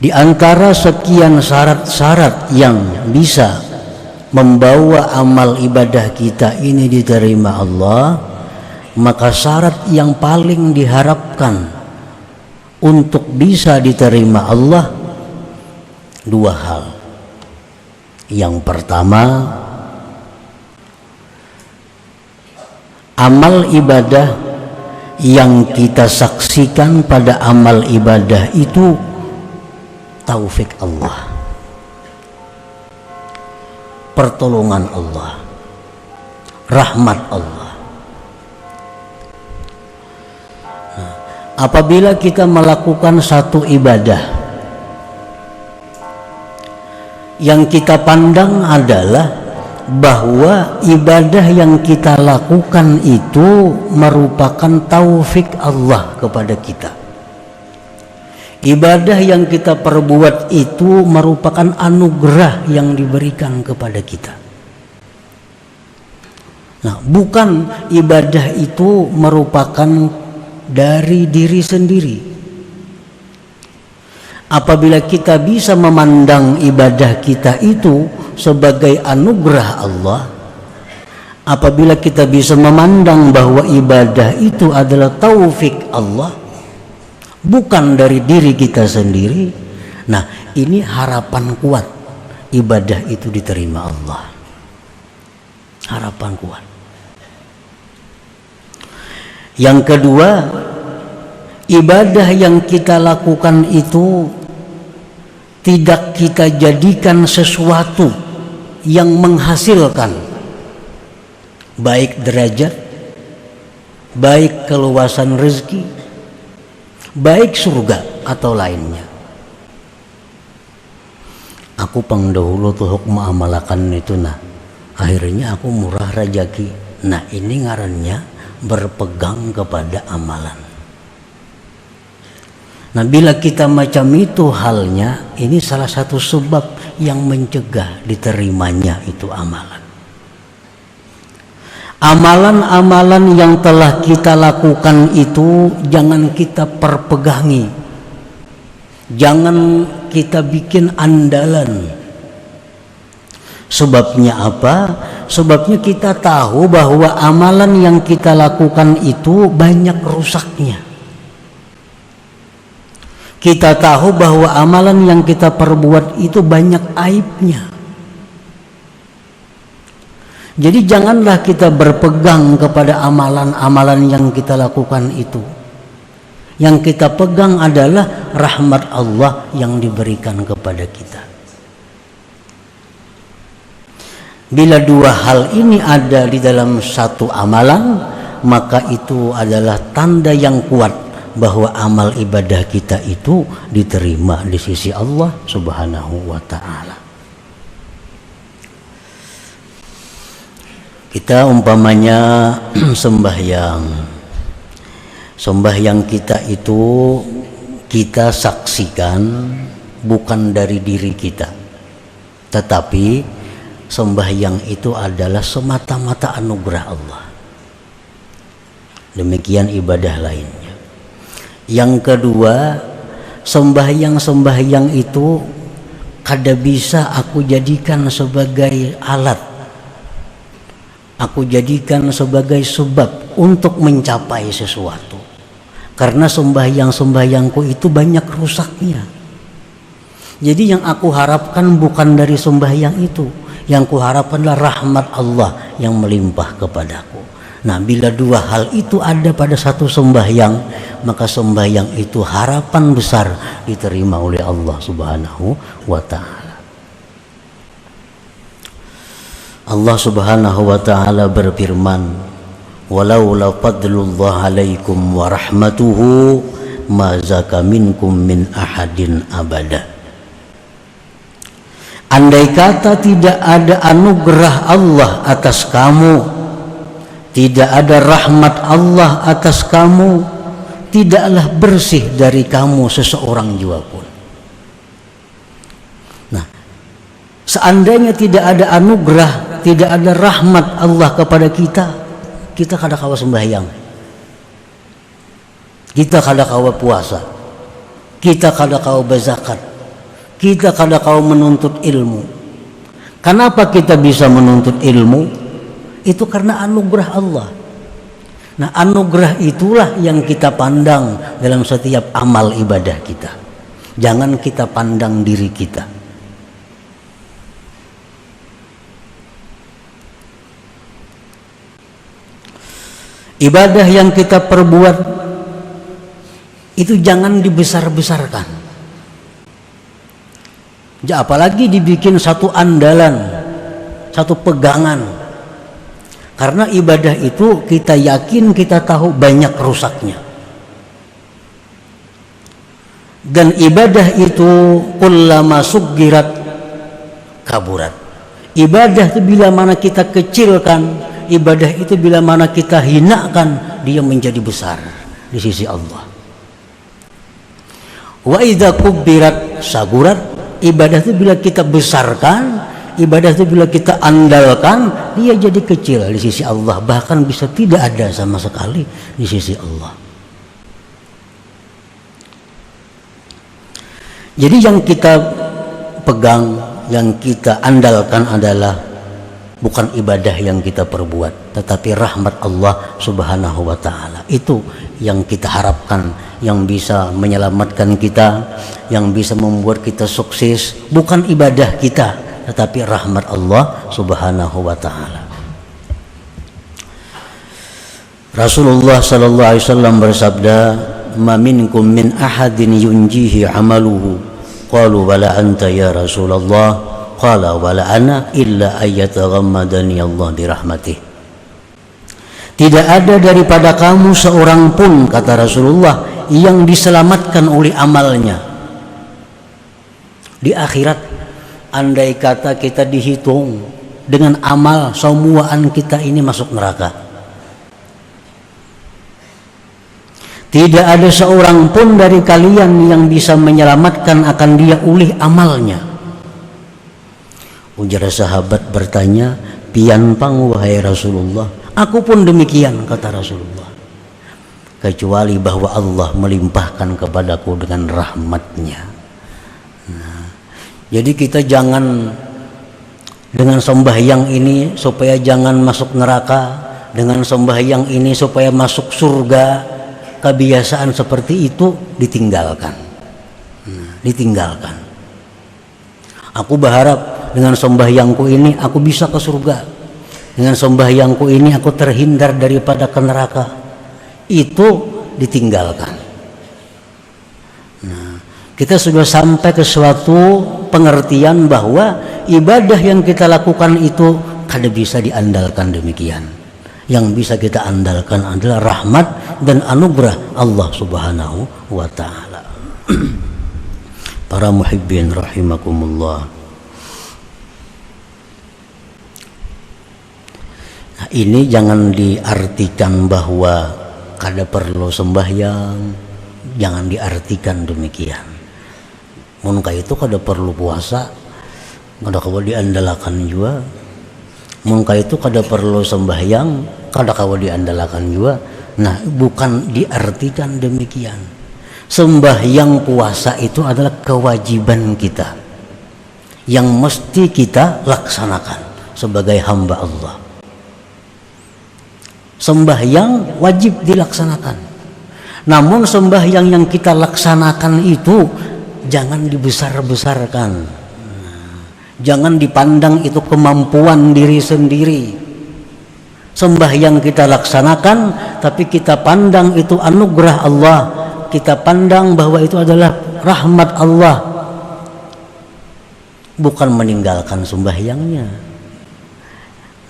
Di antara sekian syarat-syarat yang bisa membawa amal ibadah kita ini diterima Allah, maka syarat yang paling diharapkan untuk bisa diterima Allah dua hal. Yang pertama, amal ibadah yang kita saksikan pada amal ibadah itu taufik Allah, pertolongan Allah, rahmat Allah. Nah, apabila kita melakukan satu ibadah yang kita pandang adalah bahwa ibadah yang kita lakukan itu merupakan taufik Allah kepada kita. Ibadah yang kita perbuat itu merupakan anugerah yang diberikan kepada kita. Nah, bukan ibadah itu merupakan dari diri sendiri. Apabila kita bisa memandang ibadah kita itu sebagai anugerah Allah, apabila kita bisa memandang bahwa ibadah itu adalah taufik Allah, bukan dari diri kita sendiri, nah ini harapan kuat ibadah itu diterima Allah. Harapan kuat. Yang kedua, ibadah yang kita lakukan itu tidak kita jadikan sesuatu yang menghasilkan baik derajat, baik keluasan rezeki, baik surga atau lainnya. Aku pangdahulu tuh hukma amalakan itu, nah akhirnya aku murah rajaki. Nah ini ngarannya berpegang kepada amalan. Nah bila kita macam itu halnya, ini salah satu sebab yang mencegah diterimanya itu amalan. Amalan-amalan yang telah kita lakukan itu jangan kita perpegangi, jangan kita bikin andalan. Sebabnya apa? Sebabnya kita tahu bahwa amalan yang kita lakukan itu banyak rusaknya. Kita tahu bahwa amalan yang kita perbuat itu banyak aibnya. Jadi janganlah kita berpegang kepada amalan-amalan yang kita lakukan itu. Yang kita pegang adalah rahmat Allah yang diberikan kepada kita. Bila dua hal ini ada di dalam satu amalan, maka itu adalah tanda yang kuat bahwa amal ibadah kita itu diterima di sisi Allah Subhanahu wa ta'ala. Kita umpamanya sembahyang kita itu kita saksikan bukan dari diri kita, tetapi sembahyang itu adalah semata-mata anugerah Allah. Demikian ibadah lainnya. Yang kedua, sembahyang itu kada bisa aku jadikan sebagai alat, aku jadikan sebagai sebab untuk mencapai sesuatu. Karena sembahyangku itu banyak rusaknya. Jadi yang aku harapkan bukan dari sembahyang itu, yang kuharapkan adalah rahmat Allah yang melimpah kepadaku. Nah, bila dua hal itu ada pada satu sembahyang, maka sembahyang itu harapan besar diterima oleh Allah Subhanahu wa ta'ala. Allah Subhanahu wa ta'ala berfirman, "Walaula fadlullah alaikum wa rahmatuhu ma zaka minkum min ahadin abada." Andai kata tidak ada anugerah Allah atas kamu, tidak ada rahmat Allah atas kamu, tidaklah bersih dari kamu seseorang jua pun. Nah, seandainya tidak ada anugerah, tidak ada rahmat Allah kepada kita, kita kada kawa sembahyang, kita kada kawa puasa, kita kada kawa berzakat, kita kada kau menuntut ilmu. Kenapa kita bisa menuntut ilmu? Itu karena anugerah Allah. Nah, anugerah itulah yang kita pandang dalam setiap amal ibadah kita. Jangan kita pandang diri kita. Ibadah yang kita perbuat itu jangan dibesar-besarkan. Apalagi dibikin satu andalan, satu pegangan. Karena ibadah itu kita yakin, kita tahu banyak rusaknya. Dan ibadah itu kullama suggirat kaburat. Ibadah itu bila mana kita kecilkan, ibadah itu bila mana kita hinakan, dia menjadi besar di sisi Allah. Wa idza kubbirat sagurat. Ibadah itu bila kita besarkan, ibadah itu bila kita andalkan, dia jadi kecil di sisi Allah, bahkan bisa tidak ada sama sekali di sisi Allah. Jadi yang kita pegang, yang kita andalkan adalah bukan ibadah yang kita perbuat, tetapi rahmat Allah Subhanahu wa ta'ala. Itu yang kita harapkan, yang bisa menyelamatkan kita, yang bisa membuat kita sukses, bukan ibadah kita, tetapi rahmat Allah Subhanahu wa ta'ala. Rasulullah sallallahu alaihi wasallam bersabda, "Ma minkum min ahadin yunjihi amaluhu." Qalu wala anta ya Rasulullah. Qala wala ana illa ayyataghammadani Allah birahmatih. Tidak ada daripada kamu seorang pun, kata Rasulullah, yang diselamatkan oleh amalnya di akhirat. Andai kata kita dihitung dengan amal, semuaan kita ini masuk neraka. Tidak ada seorang pun dari kalian yang bisa menyelamatkan akan dia oleh amalnya. Ujar sahabat bertanya, "Pian pang wahai Rasulullah?" "Aku pun demikian," kata Rasulullah. "Kecuali bahwa Allah melimpahkan kepadaku dengan rahmatnya." Jadi kita jangan dengan sembahyang ini supaya jangan masuk neraka, dengan sembahyang ini supaya masuk surga. Kebiasaan seperti itu ditinggalkan. Ditinggalkan. Aku berharap dengan sembahyangku ini aku bisa ke surga. Dengan sembahyangku ini aku terhindar daripada ke neraka. Itu ditinggalkan. Kita sudah sampai ke suatu pengertian bahwa ibadah yang kita lakukan itu kada bisa diandalkan demikian. Yang bisa kita andalkan adalah rahmat dan anugerah Allah Subhanahu wa ta'ala. Para muhibbin rahimakumullah. Nah, ini jangan diartikan bahwa kada perlu sembahyang, jangan diartikan demikian. Mun itu kada perlu puasa, kada kawa diandalkan juga. Mun itu kada perlu sembahyang, kada kawa diandalkan juga. Nah, bukan diartikan demikian. Sembahyang puasa itu adalah kewajiban kita yang mesti kita laksanakan sebagai hamba Allah. Sembahyang wajib dilaksanakan. Namun sembahyang yang kita laksanakan itu jangan dibesar-besarkan. Jangan dipandang itu kemampuan diri sendiri. Sembahyang kita laksanakan, tapi kita pandang itu anugerah Allah. Kita pandang bahwa itu adalah rahmat Allah. Bukan meninggalkan sembahyangnya.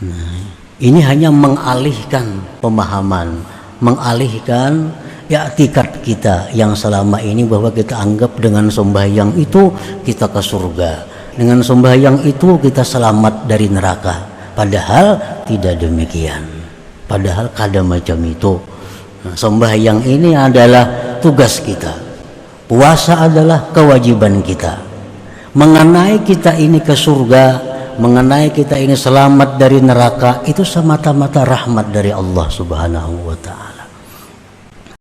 Nah, ini hanya mengalihkan pemahaman, mengalihkan i'tikad kita yang selama ini bahwa kita anggap dengan sembahyang itu kita ke surga. Dengan sembahyang itu kita selamat dari neraka. Padahal tidak demikian. Padahal kada macam itu. Nah, sembahyang ini adalah tugas kita. Puasa adalah kewajiban kita. Mengenai kita ini ke surga, mengenai kita ini selamat dari neraka, itu semata-mata rahmat dari Allah Subhanahu wa ta'ala.